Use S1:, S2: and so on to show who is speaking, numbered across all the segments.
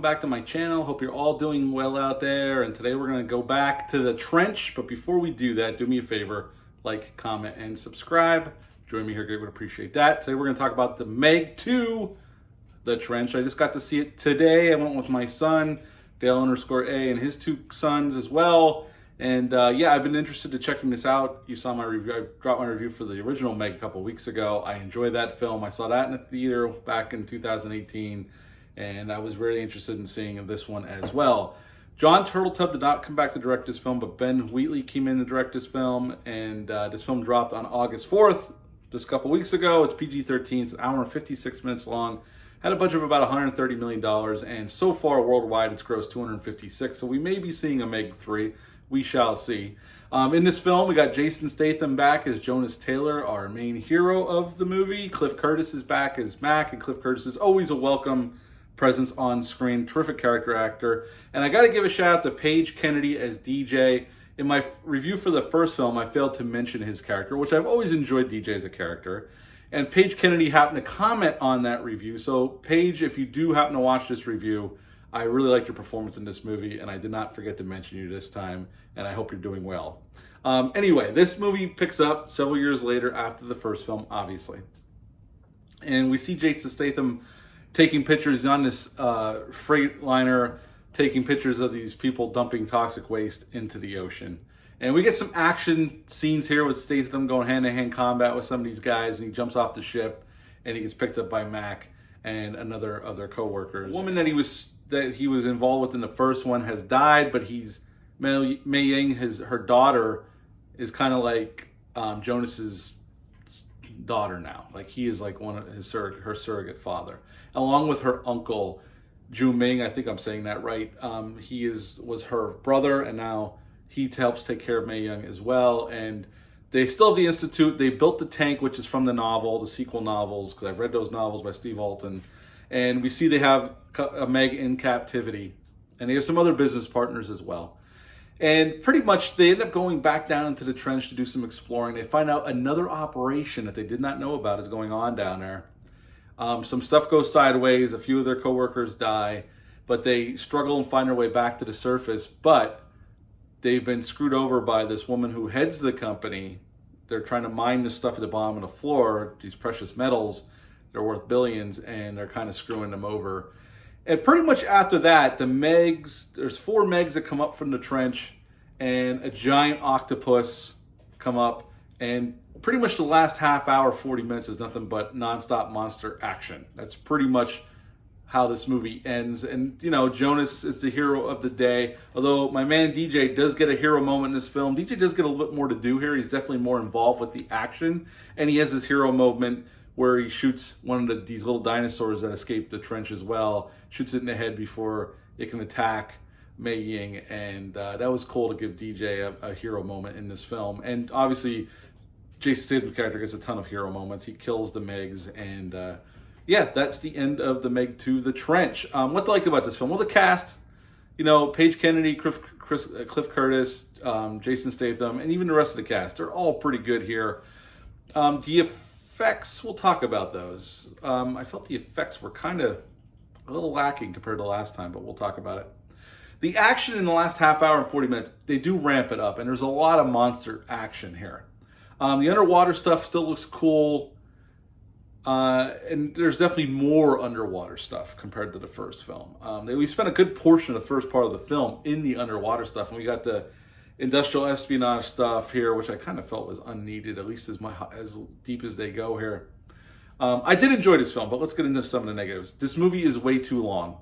S1: back to my channel. Hope you're all doing well out there. And today we're going to go back to the trench. But before we do that, do me a favor, like, comment, and subscribe. Join me here, I would appreciate that. Today we're going to talk about the Meg 2, The Trench. I just got to see it today. I went with my son, Dale_A, and his two sons as well. And yeah, I've been interested in checking this out. You saw my review. I dropped my review for the original Meg a couple weeks ago. I enjoyed that film. I saw that in the theater back in 2018. And I was very interested in seeing this one as well. John Turteltaub did not come back to direct this film, but Ben Wheatley came in to direct this film. And this film dropped on August 4th, just a couple weeks ago. It's PG-13. It's an hour and 56 minutes long. Had a budget of about $130 million. And so far worldwide, it's grossed $256. So we may be seeing a Meg 3. We shall see. In this film, we got Jason Statham back as Jonas Taylor, our main hero of the movie. Cliff Curtis is back as Mac, and Cliff Curtis is always a welcome presence on screen. Terrific character actor. And I got to give a shout out to Paige Kennedy as DJ. In my review for the first film, I failed to mention his character, which I've always enjoyed DJ as a character. And Paige Kennedy happened to comment on that review. So Paige, if you do happen to watch this review, I really liked your performance in this movie, and I did not forget to mention you this time, and I hope you're doing well. Anyway, this movie picks up several years later after the first film, obviously. And we see Jason Statham taking pictures on this freight liner, taking pictures of these people dumping toxic waste into the ocean. And we get some action scenes here with Statham going hand-to-hand combat with some of these guys, and he jumps off the ship, and he gets picked up by Mac and another of their co-workers. The woman that he was involved with in the first one has died, but Mei Ying, her daughter, is kind of like Jonas's daughter now. Like, he is like one of her surrogate father, along with her uncle Ju Ming. I think I'm saying that right. He was her brother, and now he helps take care of Mei Ying as well. And they still have the institute. They built the tank, which is from the sequel novels, because I've read those novels by Steve Alton. And we see they have a Meg in captivity, and they have some other business partners as well. And pretty much they end up going back down into the trench to do some exploring. They find out another operation that they did not know about is going on down there. Some stuff goes sideways. A few of their coworkers die, but they struggle and find their way back to the surface. But they've been screwed over by this woman who heads the company. They're trying to mine this stuff at the bottom of the floor, these precious metals. They're worth billions, and they're kind of screwing them over. And pretty much after that, there's 4 Megs that come up from the trench, and a giant octopus come up, and pretty much the last half hour, 40 minutes is nothing but nonstop monster action. That's pretty much how this movie ends. And, you know, Jonas is the hero of the day. Although my man DJ does get a hero moment in this film. DJ does get a little bit more to do here. He's definitely more involved with the action, and he has this hero moment where he shoots one of these little dinosaurs that escaped the trench as well, shoots it in the head before it can attack Mei Ying, and that was cool to give DJ a hero moment in this film. And obviously, Jason Statham's character gets a ton of hero moments. He kills the Megs, and yeah, that's the end of the Meg 2, The Trench. What to like about this film? Well, the cast, you know, Paige Kennedy, Cliff Curtis, Jason Statham, and even the rest of the cast, they're all pretty good here. The effects, we'll talk about those. I felt the effects were kind of a little lacking compared to last time, but we'll talk about it. The action in the last half hour and 40 minutes, they do ramp it up, and there's a lot of monster action here. The underwater stuff still looks cool, and there's definitely more underwater stuff compared to the first film. We spent a good portion of the first part of the film in the underwater stuff, and we got the industrial espionage stuff here, which I kind of felt was unneeded, at least as deep as they go here. I did enjoy this film, but let's get into some of the negatives. This movie is way too long.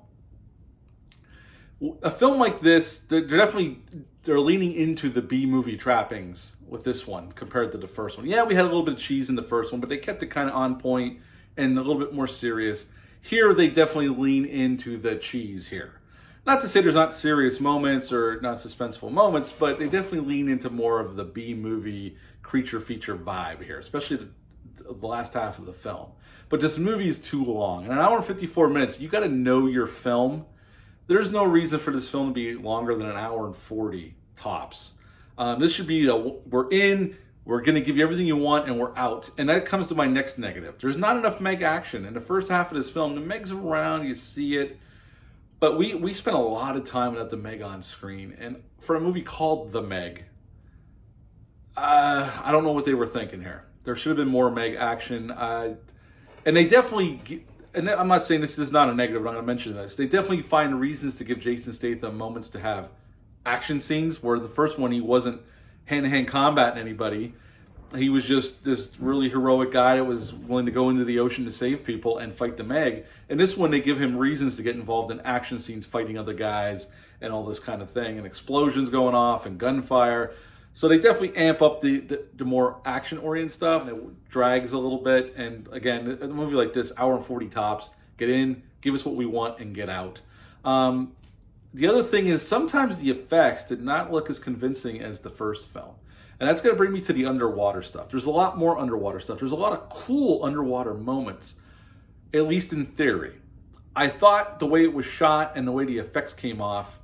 S1: A film like this, they're leaning into the B-movie trappings with this one compared to the first one. Yeah, we had a little bit of cheese in the first one, but they kept it kind of on point and a little bit more serious. Here, they definitely lean into the cheese here. Not to say there's not serious moments or not suspenseful moments, but they definitely lean into more of the B-movie creature feature vibe here, especially the last half of the film. But this movie is too long. In an hour and 54 minutes, you got to know your film. There's no reason for this film to be longer than an hour and 40 tops. This should be, we're in, we're going to give you everything you want, and we're out. And that comes to my next negative. There's not enough Meg action. In the first half of this film, the Meg's around, you see it. But we spent a lot of time without the Meg on screen. And for a movie called The Meg, I don't know what they were thinking here. There should have been more Meg action. And they definitely, and I'm not saying this is not a negative, but I'm going to mention this. They definitely find reasons to give Jason Statham moments to have action scenes, where the first one he wasn't hand-to-hand combating anybody. He was just this really heroic guy that was willing to go into the ocean to save people and fight the Meg. And this one, they give him reasons to get involved in action scenes, fighting other guys and all this kind of thing, and explosions going off and gunfire. So they definitely amp up the more action-oriented stuff. It drags a little bit. And again, a movie like this, hour and 40 tops, get in, give us what we want, and get out. The other thing is sometimes the effects did not look as convincing as the first film. And that's going to bring me to the underwater stuff. There's a lot more underwater stuff. There's a lot of cool underwater moments, at least in theory. I thought the way it was shot and the way the effects came off,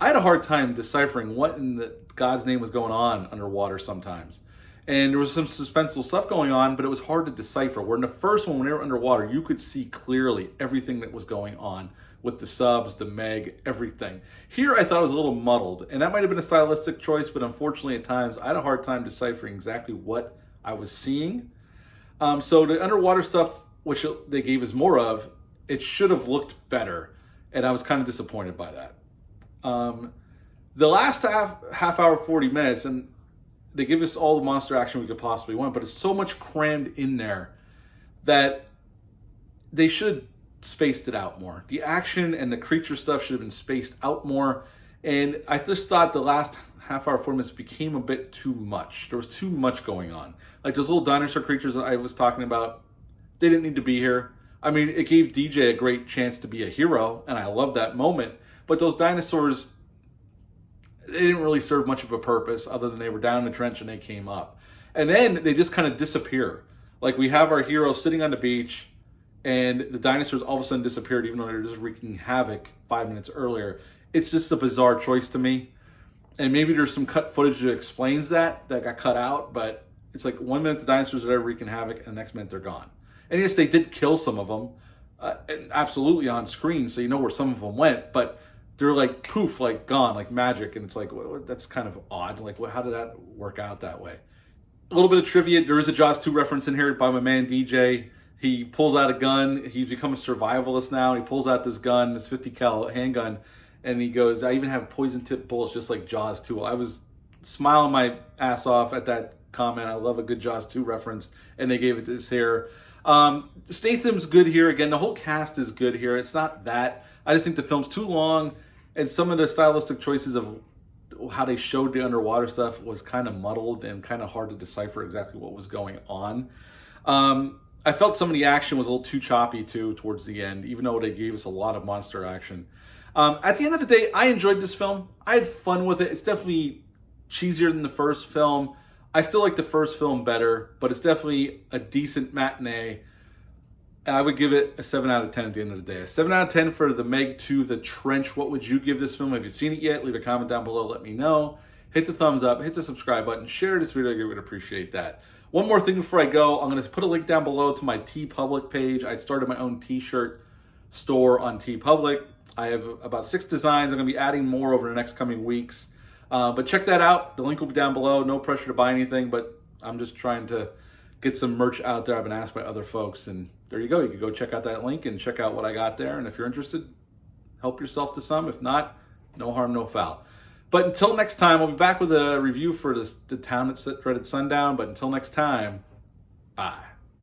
S1: I had a hard time deciphering what in God's name was going on underwater sometimes. And there was some suspenseful stuff going on, but it was hard to decipher. Where in the first one, when they were underwater, you could see clearly everything that was going on with the subs, the Meg, everything. Here, I thought it was a little muddled, and that might have been a stylistic choice, but unfortunately, at times, I had a hard time deciphering exactly what I was seeing. So the underwater stuff, which they gave us more of, it should have looked better, and I was kind of disappointed by that. The last half hour, 40 minutes, and they give us all the monster action we could possibly want, but it's so much crammed in there that they should spaced it out more. The action and the creature stuff should have been spaced out more. And I just thought the last half hour, 4 minutes became a bit too much. There was too much going on. Like those little dinosaur creatures that I was talking about, they didn't need to be here. I mean, it gave DJ a great chance to be a hero, and I love that moment. But those dinosaurs, they didn't really serve much of a purpose other than they were down in the trench and they came up. And then they just kind of disappear. Like we have our hero sitting on the beach, and the dinosaurs all of a sudden disappeared, even though they were just wreaking havoc 5 minutes earlier. It's just a bizarre choice to me. And maybe there's some cut footage that explains that got cut out, but it's like 1 minute the dinosaurs are there wreaking havoc, and the next minute they're gone. And yes, they did kill some of them, absolutely on screen, so you know where some of them went, but they're like poof, like gone, like magic, and it's like, well, that's kind of odd. Like, how did that work out that way? A little bit of trivia, there is a Jaws 2 reference in here by my man DJ. He pulls out a gun. He's become a survivalist now. He pulls out this gun, this 50 cal handgun, and he goes, I even have poison tip bullets just like Jaws 2. I was smiling my ass off at that comment. I love a good Jaws 2 reference, and they gave it this here. Statham's good here. Again, the whole cast is good here. It's not that. I just think the film's too long, and some of the stylistic choices of how they showed the underwater stuff was kind of muddled and kind of hard to decipher exactly what was going on. I felt some of the action was a little too choppy too towards the end, even though they gave us a lot of monster action. At the end of the day, I enjoyed this film. I had fun with it. It's definitely cheesier than the first film. I still like the first film better, but it's definitely a decent matinee. I would give it a 7 out of 10 at the end of the day. A 7 out of 10 for The Meg 2, The Trench. What would you give this film? Have you seen it yet? Leave a comment down below. Let me know. Hit the thumbs up. Hit the subscribe button. Share this video. I would appreciate that. One more thing before I go. I'm going to put a link down below to my TeePublic page. I started my own t-shirt store on TeePublic. I have about 6 designs. I'm going to be adding more over the next coming weeks. But check that out. The link will be down below. No pressure to buy anything, but I'm just trying to get some merch out there. I've been asked by other folks, and there you go. You can go check out that link and check out what I got there. And if you're interested, help yourself to some. If not, no harm, no foul. But until next time, I'll be back with a review for the town that dreaded sundown. But until next time, bye.